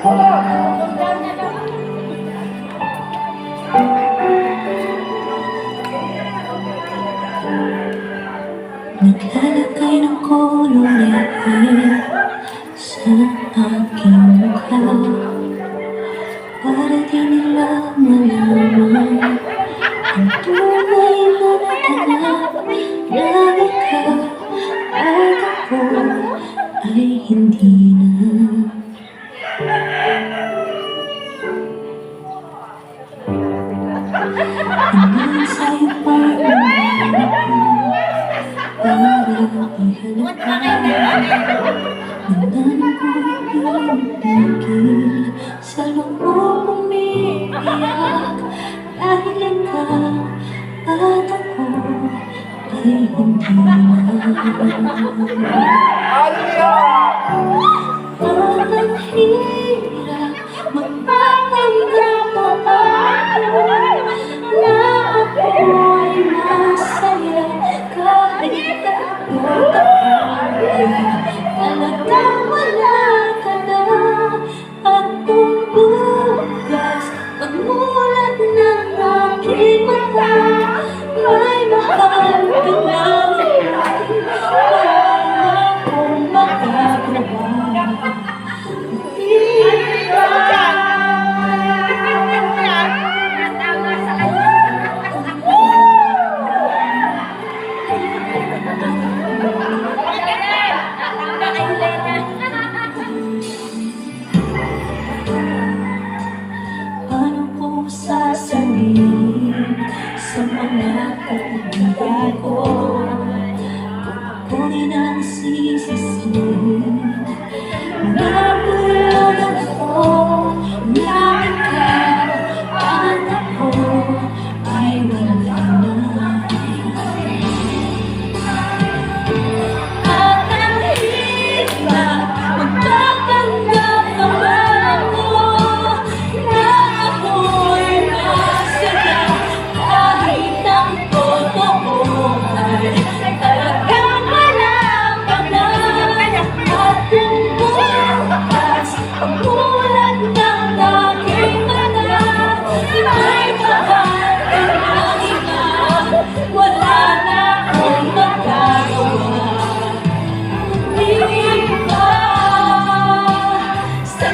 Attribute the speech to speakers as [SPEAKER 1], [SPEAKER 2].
[SPEAKER 1] Naglalagay ng kolorete sa aking mukha para di nila malaman ang tunay na natanap na ikaw at ako ay hindi na. Hanggang sa'yo pa para ihalap ka. Nandang ko'y pinagil sa loob umiiyak dahil ikaw at ako ay hindi na. At ang hirap magpapanggap na ako'y masaya kahit ako talagang wala ka na. At kung bukas pagmulat ng aking mata may mahal ka na rin, wala na akong magagawa. Paano ko sasabihin sa mga kaibigan ko kung kunin ang sisisihin? Nabulog ako na ikaw at ako ay wala na. At ang hirap magpapanggap ako na ako'y masaya kahit ang totoo ay talagang wala ka na. At kung bukas pagmulat ng aking mata may mahal ka ng iba, wala na akong magagawa. Di ba sa